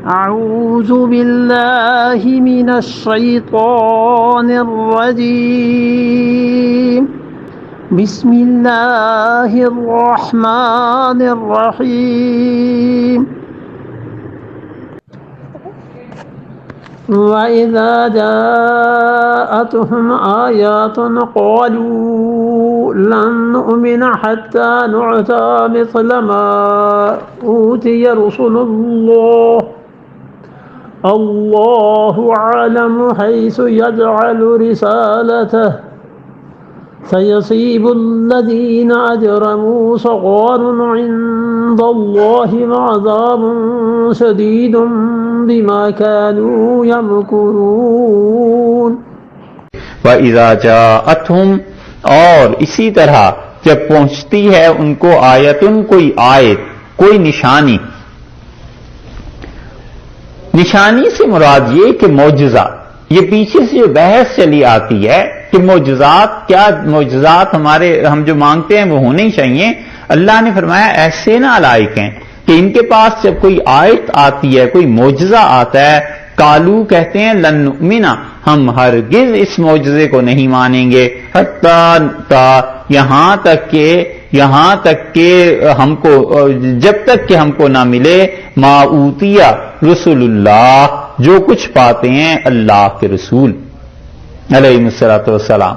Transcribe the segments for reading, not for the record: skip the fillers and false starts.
أعوذ بالله من الشيطان الرجيم بسم الله الرحمن الرحيم وَإِذَا جَاءَتْهُمْ آيَاتٌ قَالُوا لَن نُّؤْمِنَ حَتَّى نُعْطَىٰ مِثْلَ مَا أُوتِيَ رُسُلُ اللَّهُ أَعْلَمُ حَيْثُ يَجْعَلُ رِسَالَتَهُ سَيُصِيبُ الَّذِينَ أَجْرَمُوا صَغَارٌ عِندَ اللَّهِ وَعَذَابٌ شَدِيدٌ بِمَا كَانُوا يَمْكُرُونَ وَإِذَا جَاءَتْهُمْ، اور اسی طرح جب پہنچتی ہے ان کو آیتن، کوئی آیت، کوئی نشانی. نشانی سے مراد یہ کہ معجزہ. یہ پیچھے سے جو بحث چلی آتی ہے کہ معجزات کیا، معجزات ہم جو مانگتے ہیں وہ ہونے چاہیے. اللہ نے فرمایا ایسے نہ لائق ہیں کہ ان کے پاس جب کوئی آیت آتی ہے، کوئی معجزہ آتا ہے، کالو کہتے ہیں لن نؤمنا، ہم ہرگز اس معجزے کو نہیں مانیں گے، حتی یہاں تک کہ ہم کو، جب تک کہ ہم کو نہ ملے ما اوتیا رسول اللہ، جو کچھ پاتے ہیں اللہ کے رسول علیہ الصلوۃ والسلام.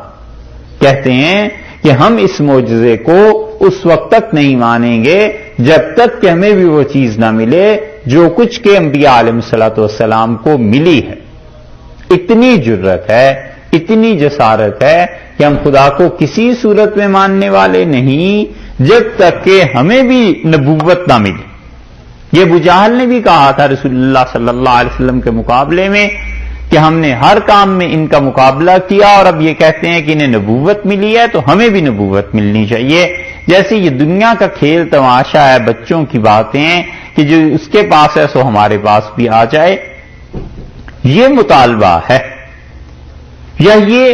کہتے ہیں کہ ہم اس معجزے کو اس وقت تک نہیں مانیں گے جب تک کہ ہمیں بھی وہ چیز نہ ملے جو کچھ کے انبیاء علیہ الصلوۃ والسلام کو ملی ہے. اتنی جرت ہے، اتنی جسارت ہے کہ ہم خدا کو کسی صورت میں ماننے والے نہیں جب تک کہ ہمیں بھی نبوت نہ ملے. یہ ابو جہل نے بھی کہا تھا رسول اللہ صلی اللہ علیہ وسلم کے مقابلے میں کہ ہم نے ہر کام میں ان کا مقابلہ کیا اور اب یہ کہتے ہیں کہ انہیں نبوت ملی ہے تو ہمیں بھی نبوت ملنی چاہیے. جیسے یہ دنیا کا کھیل تماشا ہے، بچوں کی باتیں کہ جو اس کے پاس ہے سو ہمارے پاس بھی آ جائے. یہ مطالبہ ہے. یا یہ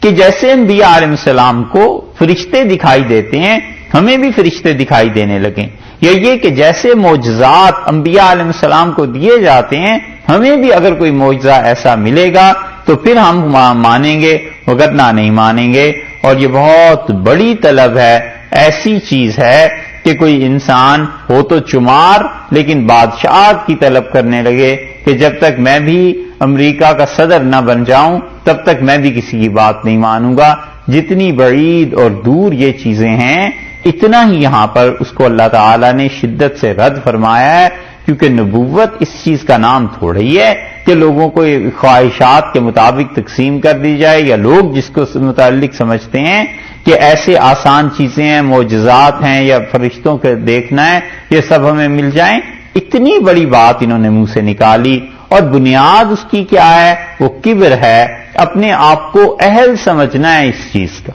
کہ جیسے انبیاء علیہ السلام کو فرشتے دکھائی دیتے ہیں ہمیں بھی فرشتے دکھائی دینے لگیں. یا یہ کہ جیسے معجزات انبیاء علیہ السلام کو دیے جاتے ہیں ہمیں بھی اگر کوئی معجزہ ایسا ملے گا تو پھر ہم مانیں گے، وگرنہ نہیں مانیں گے. اور یہ بہت بڑی طلب ہے، ایسی چیز ہے کہ کوئی انسان ہو تو چمار لیکن بادشاہت کی طلب کرنے لگے کہ جب تک میں بھی امریکہ کا صدر نہ بن جاؤں تب تک میں بھی کسی کی بات نہیں مانوں گا. جتنی بعید اور دور یہ چیزیں ہیں اتنا ہی یہاں پر اس کو اللہ تعالیٰ نے شدت سے رد فرمایا ہے، کیونکہ نبوت اس چیز کا نام تھوڑا ہی ہے کہ لوگوں کو خواہشات کے مطابق تقسیم کر دی جائے، یا لوگ جس کو متعلق سمجھتے ہیں کہ ایسے آسان چیزیں ہیں، معجزات ہیں یا فرشتوں کے دیکھنا ہے، یہ سب ہمیں مل جائیں. اتنی بڑی بات انہوں نے منہ سے نکالی اور بنیاد اس کی کیا ہے؟ وہ کبر ہے، اپنے آپ کو اہل سمجھنا ہے اس چیز کا.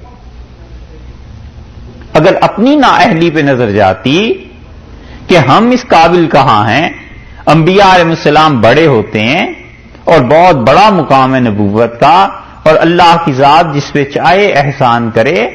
اگر اپنی نااہلی پہ نظر جاتی کہ ہم اس قابل کہاں ہیں، انبیاء علیہ السلام بڑے ہوتے ہیں اور بہت بڑا مقام ہے نبوت کا، اور اللہ کی ذات جس پہ چاہے احسان کرے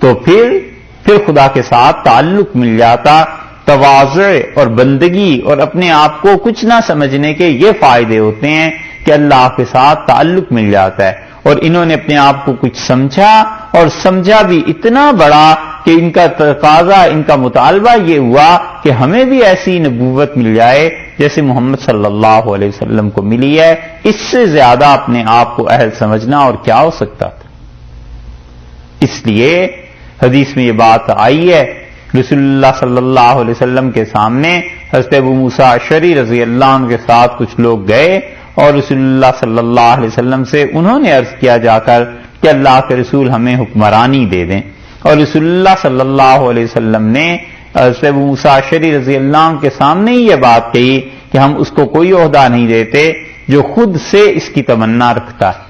تو پھر خدا کے ساتھ تعلق مل جاتا. تواضع اور بندگی اور اپنے آپ کو کچھ نہ سمجھنے کے یہ فائدے ہوتے ہیں کہ اللہ کے ساتھ تعلق مل جاتا ہے. اور انہوں نے اپنے آپ کو کچھ سمجھا اور سمجھا بھی اتنا بڑا کہ ان کا تقاضا، ان کا مطالبہ یہ ہوا کہ ہمیں بھی ایسی نبوت مل جائے جیسے محمد صلی اللہ علیہ وسلم کو ملی ہے. اس سے زیادہ اپنے آپ کو اہل سمجھنا اور کیا ہو سکتا تھا. اس لیے حدیث میں یہ بات آئی ہے، رسول اللہ صلی اللہ علیہ وسلم کے سامنے حضرت ابو موسیٰ اشعری رضی اللہ عنہ کے ساتھ کچھ لوگ گئے اور رسول اللہ صلی اللہ علیہ وسلم سے انہوں نے عرض کیا جا کر کہ اللہ کے رسول ہمیں حکمرانی دے دیں. اور رسول اللہ صلی اللہ علیہ وسلم نے حضرت ابو موسیٰ اشعری رضی اللہ عنہ کے سامنے ہی یہ بات کہی کہ ہم اس کو کوئی عہدہ نہیں دیتے جو خود سے اس کی تمنا رکھتا ہے.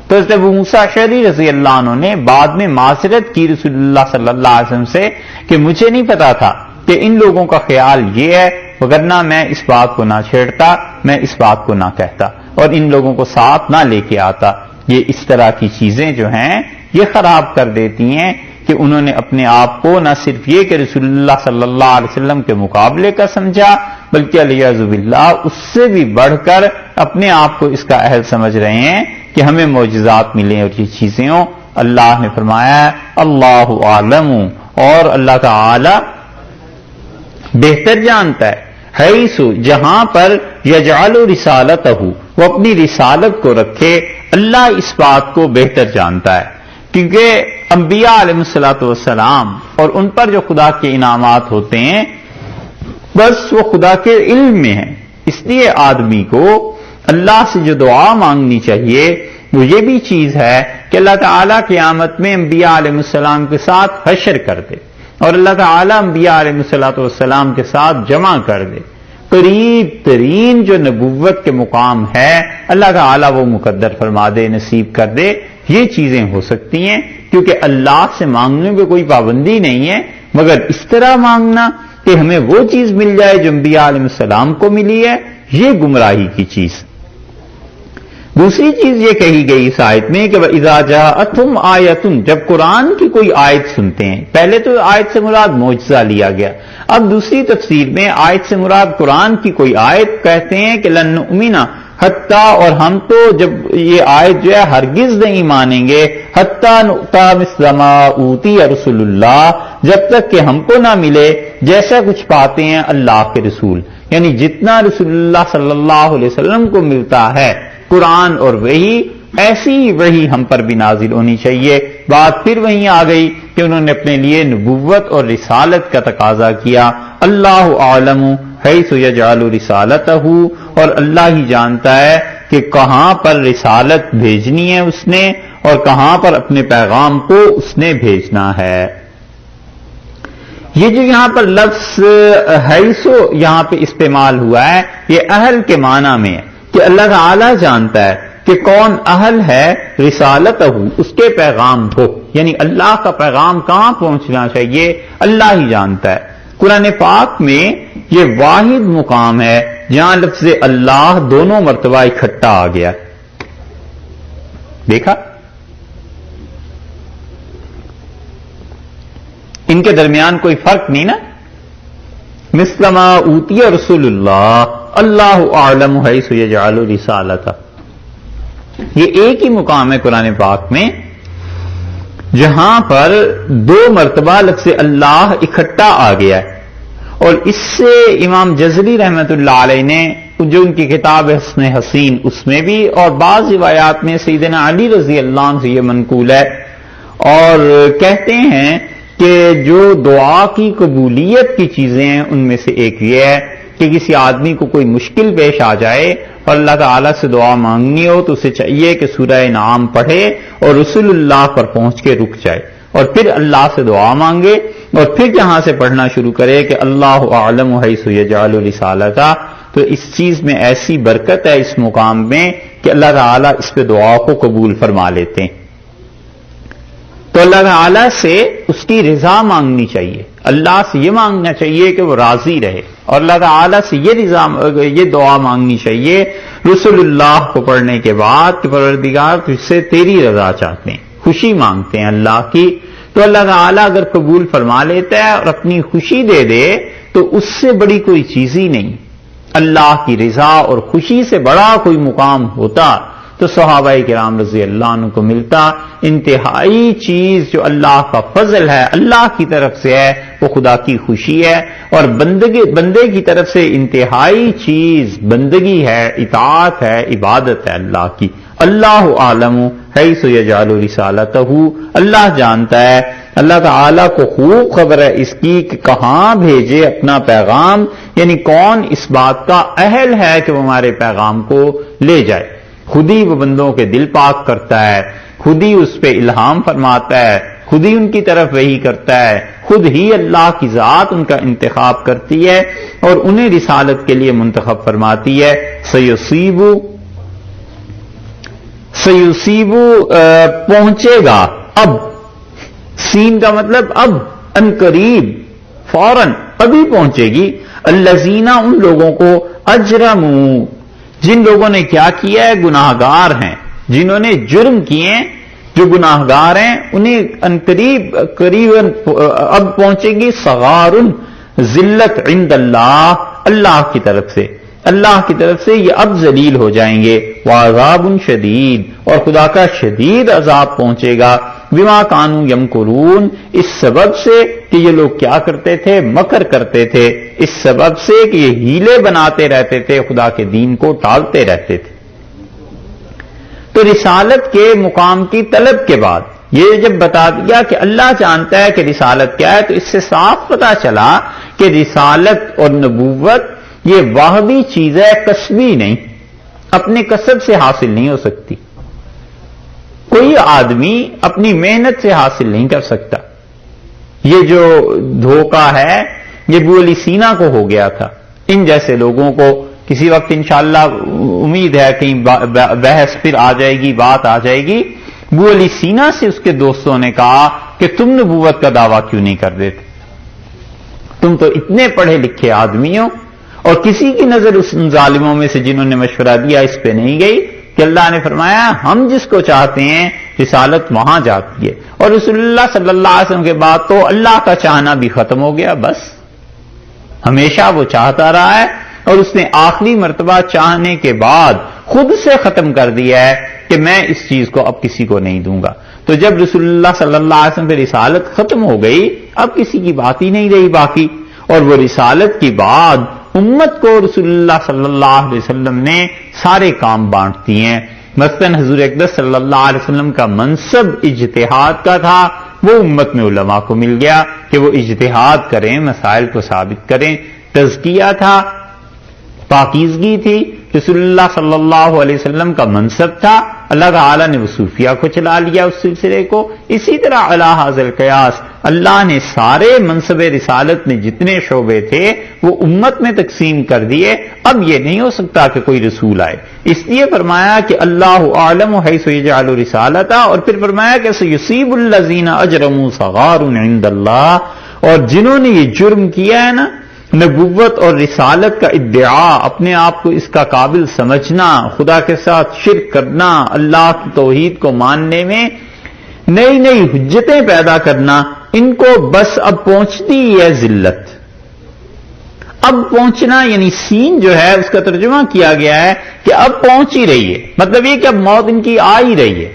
تو حضرت ابو موسیٰ اشعری رضی اللہ عنہ نے بعد میں معذرت کی رسول اللہ صلی اللہ علیہ وسلم سے کہ مجھے نہیں پتا تھا کہ ان لوگوں کا خیال یہ ہے، وگرنہ میں اس بات کو نہ چھیڑتا، میں اس بات کو نہ کہتا اور ان لوگوں کو ساتھ نہ لے کے آتا. یہ اس طرح کی چیزیں جو ہیں یہ خراب کر دیتی ہیں کہ انہوں نے اپنے آپ کو نہ صرف یہ کہ رسول اللہ صلی اللہ علیہ وسلم کے مقابلے کا سمجھا بلکہ علیہ باللہ اس سے بھی بڑھ کر اپنے آپ کو اس کا اہل سمجھ رہے ہیں کہ ہمیں معجزات ملیں اور یہ چیزیں ہوں. اللہ نے فرمایا اللہ عالم، اور اللہ تعالی بہتر جانتا ہے، حیث جہاں پر یجعل رسالتہ، وہ اپنی رسالت کو رکھے، اللہ اس بات کو بہتر جانتا ہے. کیونکہ انبیاء علیہ الصلوۃ والسلام اور ان پر جو خدا کے انعامات ہوتے ہیں بس وہ خدا کے علم میں ہیں. اس لیے آدمی کو اللہ سے جو دعا مانگنی چاہیے وہ یہ بھی چیز ہے کہ اللہ تعالیٰ قیامت میں انبیاء علیہ السلام کے ساتھ حشر کر دے، اور اللہ تعالیٰ انبیاء علیہ السلام کے ساتھ جمع کر دے. قریب ترین جو نبوت کے مقام ہے اللہ تعالیٰ وہ مقدر فرما دے، نصیب کر دے. یہ چیزیں ہو سکتی ہیں کیونکہ اللہ سے مانگنے میں کوئی پابندی نہیں ہے، مگر اس طرح مانگنا کہ ہمیں وہ چیز مل جائے جو انبیاء علیہ السلام کو ملی ہے، یہ گمراہی کی چیز. دوسری چیز یہ کہی گئی اس آیت میں کہ وَإِذَا جَاءَتْهُمْ آیَةٌ، جب قرآن کی کوئی آیت سنتے ہیں. پہلے تو آیت سے مراد معجزہ لیا گیا، اب دوسری تفسیر میں آیت سے مراد قرآن کی کوئی آیت کہتے ہیں کہ لن نؤمن حتی، اور ہم تو جب یہ آیت جو ہے ہرگز نہیں مانیں گے حتی نؤتی مثل ما اوتی رسول اللہ، جب تک کہ ہم کو نہ ملے جیسا کچھ پاتے ہیں اللہ کے رسول. یعنی جتنا رسول اللہ صلی اللہ علیہ وسلم کو ملتا ہے قرآن اور وحی، ایسی وحی ہم پر بھی نازل ہونی چاہیے. بات پھر وہیں آ گئی کہ انہوں نے اپنے لیے نبوت اور رسالت کا تقاضا کیا. اللہ عالم حیث یجعل رسالتہ، اور اللہ ہی جانتا ہے کہ کہاں پر رسالت بھیجنی ہے اس نے اور کہاں پر اپنے پیغام کو اس نے بھیجنا ہے. یہ جو یہاں پر لفظ حیث یہاں پہ استعمال ہوا ہے یہ اہل کے معنی میں ہے کہ اللہ تعالی جانتا ہے کہ کون اہل ہے رسالتہ، اس کے پیغام کو، یعنی اللہ کا پیغام کہاں پہنچنا چاہیے اللہ ہی جانتا ہے. قرآن پاک میں یہ واحد مقام ہے جہاں لفظ اللہ دونوں مرتبہ اکٹھا آ گیا. دیکھا ان کے درمیان کوئی فرق نہیں نا. مثل ما اوتی رسول اللہ اللہ اعلم حیث یجعل رسالتہ، یہ ایک ہی مقام ہے قرآن پاک میں جہاں پر دو مرتبہ لفظ اللہ اکٹھا آ گیا ہے. اور اس سے امام جزری رحمت اللہ علیہ نے جو ان کی کتاب ہے حسن حسین اس میں بھی اور بعض روایات میں سیدنا علی رضی اللہ عنہ سے یہ منقول ہے، اور کہتے ہیں کہ جو دعا کی قبولیت کی چیزیں ہیں ان میں سے ایک یہ ہے کہ کسی آدمی کو کوئی مشکل پیش آ جائے اور اللہ تعالیٰ سے دعا مانگنی ہو تو اسے چاہیے کہ سورہ انعام پڑھے اور رسول اللہ پر پہنچ کے رک جائے اور پھر اللہ سے دعا مانگے اور پھر یہاں سے پڑھنا شروع کرے کہ اللہ اعلم حیث یجعل رسالتہ. تو اس چیز میں ایسی برکت ہے اس مقام میں کہ اللہ تعالیٰ اس پہ دعا کو قبول فرما لیتے ہیں. تو اللہ تعالیٰ سے اس کی رضا مانگنی چاہیے، اللہ سے یہ مانگنا چاہیے کہ وہ راضی رہے، اور اللہ تعالیٰ سے یہ دعا مانگنی چاہیے رسول اللہ کو پڑھنے کے بعد کہ پروردگار تجھ سے تیری رضا چاہتے ہیں، خوشی مانگتے ہیں اللہ کی. تو اللہ تعالیٰ اگر قبول فرما لیتا ہے اور اپنی خوشی دے دے تو اس سے بڑی کوئی چیز ہی نہیں. اللہ کی رضا اور خوشی سے بڑا کوئی مقام ہوتا تو صحابہ کرام رضی اللہ عنہ کو ملتا. انتہائی چیز جو اللہ کا فضل ہے اللہ کی طرف سے ہے وہ خدا کی خوشی ہے، اور بندے کی طرف سے انتہائی چیز بندگی ہے، اطاعت ہے، عبادت ہے اللہ کی. اللہ عالم حیث یجعل رسالتہ، اللہ جانتا ہے، اللہ تعالیٰ کو خوب خبر ہے اس کی کہ کہاں بھیجے اپنا پیغام، یعنی کون اس بات کا اہل ہے کہ وہ ہمارے پیغام کو لے جائے. خود ہی وہ بندوں کے دل پاک کرتا ہے، خود ہی اس پہ الہام فرماتا ہے، خود ہی ان کی طرف وحی کرتا ہے، خود ہی اللہ کی ذات ان کا انتخاب کرتی ہے اور انہیں رسالت کے لیے منتخب فرماتی ہے. سیصیب پہنچے گا، اب سین کا مطلب اب، ان قریب، فوراً، ابھی پہنچے گی. الذین، ان لوگوں کو، اجرموا، جن لوگوں نے کیا کیا ہے، گناہگار ہیں، جنہوں نے جرم کیے ہیں، جو گناہگار ہیں انہیں ان قریب اب پہنچے گی صغار، ذلت عند اللہ، اللہ کی طرف سے، اللہ کی طرف سے یہ اب ذلیل ہو جائیں گے. وعذاب شدید، اور خدا کا شدید عذاب پہنچے گا. بما کانوا یمکرون، اس سبب سے کہ یہ لوگ کیا کرتے تھے، مکر کرتے تھے، اس سبب سے کہ یہ ہیلے بناتے رہتے تھے، خدا کے دین کو ٹالتے رہتے تھے. تو رسالت کے مقام کی طلب کے بعد یہ جب بتا دیا کہ اللہ جانتا ہے کہ رسالت کیا ہے، تو اس سے صاف پتا چلا کہ رسالت اور نبوت یہ واحدی چیز ہے، کسبی نہیں، اپنے کسب سے حاصل نہیں ہو سکتی. کوئی آدمی اپنی محنت سے حاصل نہیں کر سکتا. یہ جو دھوکہ ہے یہ ابو علی سینا کو ہو گیا تھا. ان جیسے لوگوں کو کسی وقت انشاءاللہ امید ہے کہیں بحث پھر آ جائے گی، بات آ جائے گی. ابو علی سینا سے اس کے دوستوں نے کہا کہ تم نبوت کا دعویٰ کیوں نہیں کر دیتے، تم تو اتنے پڑھے لکھے آدمی ہو. اور کسی کی نظر اس ظالموں میں سے جنہوں نے مشورہ دیا اس پہ نہیں گئی کہ اللہ نے فرمایا ہم جس کو چاہتے ہیں رسالت وہاں جاتی ہے. اور رسول اللہ صلی اللہ علیہ وسلم کے بعد تو اللہ کا چاہنا بھی ختم ہو گیا. بس ہمیشہ وہ چاہتا رہا ہے، اور اس نے آخری مرتبہ چاہنے کے بعد خود سے ختم کر دیا ہے کہ میں اس چیز کو اب کسی کو نہیں دوں گا. تو جب رسول اللہ صلی اللہ علیہ وسلم پہ رسالت ختم ہو گئی، اب کسی کی بات ہی نہیں رہی باقی. اور وہ رسالت کی بعد امت کو رسول اللہ صلی اللہ علیہ وسلم نے سارے کام بانٹ دیے ہیں. مثلاً حضور اقدس صلی اللہ علیہ وسلم کا منصب اجتہاد کا تھا، وہ امت میں علماء کو مل گیا کہ وہ اجتہاد کریں، مسائل کو ثابت کریں. تزکیہ تھا، پاکیزگی تھی، رسول اللہ صلی اللہ علیہ وسلم کا منصب تھا، اللہ تعالیٰ نے وہ صوفیہ کو چلا لیا اس سلسلے کو. اسی طرح علی ھذا القیاس اللہ نے سارے منصب رسالت میں جتنے شعبے تھے وہ امت میں تقسیم کر دیے. اب یہ نہیں ہو سکتا کہ کوئی رسول آئے، اس لیے فرمایا کہ اللہ اعلم حیث یجعل رسالتہ، اور پھر فرمایا کہ سیصیب الذین اجرموا صغار عند اللہ. اور جنہوں نے یہ جرم کیا ہے نا، نبوت اور رسالت کا ادعا، اپنے آپ کو اس کا قابل سمجھنا، خدا کے ساتھ شرک کرنا، اللہ کی توحید کو ماننے میں نئی نئی حجتیں پیدا کرنا، ان کو بس اب پہنچتی ہے ذلت. اب پہنچنا یعنی سین جو ہے اس کا ترجمہ کیا گیا ہے کہ اب پہنچ ہی رہی ہے. مطلب یہ کہ اب موت ان کی آ ہی رہی ہے.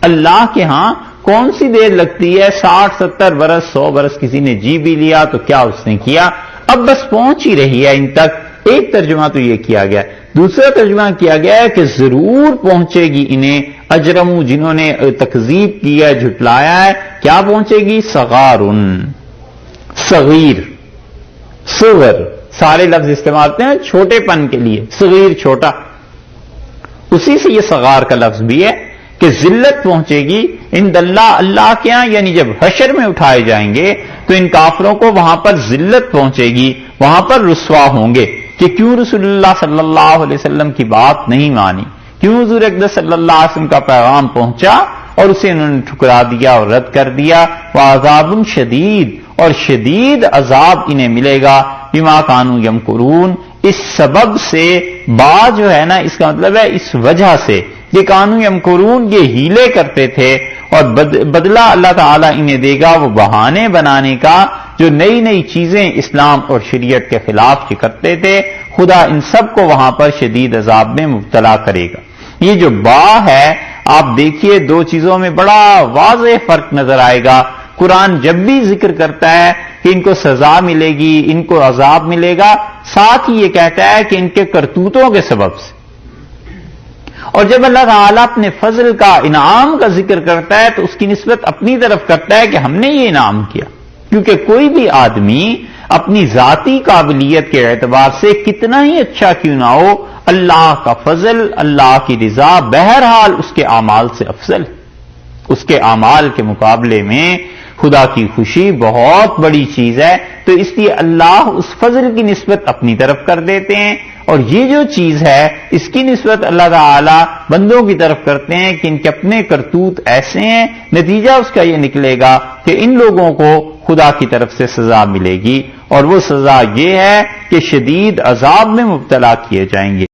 اللہ کے ہاں کون سی دیر لگتی ہے، 60 70 برس 100 برس کسی نے جی بھی لیا تو کیا اس نے کیا، اب بس پہنچ ہی رہی ہے ان تک. ایک ترجمہ تو یہ کیا گیا. دوسرا ترجمہ کیا گیا ہے کہ ضرور پہنچے گی انہیں، اجرمو جنہوں نے تکذیب کیا، جھٹلایا ہے، کیا پہنچے گی، صغارن، صغیر، صغر سارے لفظ استعمال کرتے ہیں چھوٹے پن کے لیے، صغیر چھوٹا، اسی سے یہ صغار کا لفظ بھی ہے کہ ذلت پہنچے گی عند اللہ، اللہ کے ہاں. یعنی جب حشر میں اٹھائے جائیں گے تو ان کافروں کو وہاں پر ذلت پہنچے گی، وہاں پر رسوا ہوں گے کہ کیوں رسول اللہ صلی اللہ علیہ وسلم کی بات نہیں مانی، کیوں حضور اقدس صلی اللہ علیہ وسلم کا پیغام پہنچا اور اسے انہوں نے ٹھکرا دیا اور رد کر دیا. وعذاب شدید، اور شدید عذاب انہیں ملے گا، بما کانوا یمکرون، اس سبب سے، با جو ہے نا اس کا مطلب ہے اس وجہ سے، یہ کانوا یمکرون یہ ہیلے کرتے تھے، اور بدلہ اللہ تعالیٰ انہیں دے گا وہ بہانے بنانے کا، جو نئی نئی چیزیں اسلام اور شریعت کے خلاف کرتے تھے. خدا ان سب کو وہاں پر شدید عذاب میں مبتلا کرے گا. یہ جو با ہے آپ دیکھیے دو چیزوں میں بڑا واضح فرق نظر آئے گا. قرآن جب بھی ذکر کرتا ہے کہ ان کو سزا ملے گی، ان کو عذاب ملے گا، ساتھ ہی یہ کہتا ہے کہ ان کے کرتوتوں کے سبب سے. اور جب اللہ تعالیٰ اپنے فضل کا، انعام کا ذکر کرتا ہے تو اس کی نسبت اپنی طرف کرتا ہے کہ ہم نے یہ انعام کیا. کیونکہ کوئی بھی آدمی اپنی ذاتی قابلیت کے اعتبار سے کتنا ہی اچھا کیوں نہ ہو، اللہ کا فضل، اللہ کی رضا بہرحال اس کے اعمال سے افضل ہے. اس کے اعمال کے مقابلے میں خدا کی خوشی بہت بڑی چیز ہے. تو اس لیے اللہ اس فضل کی نسبت اپنی طرف کر دیتے ہیں، اور یہ جو چیز ہے اس کی نسبت اللہ تعالی بندوں کی طرف کرتے ہیں کہ ان کے اپنے کرتوت ایسے ہیں. نتیجہ اس کا یہ نکلے گا کہ ان لوگوں کو خدا کی طرف سے سزا ملے گی، اور وہ سزا یہ ہے کہ شدید عذاب میں مبتلا کیے جائیں گے.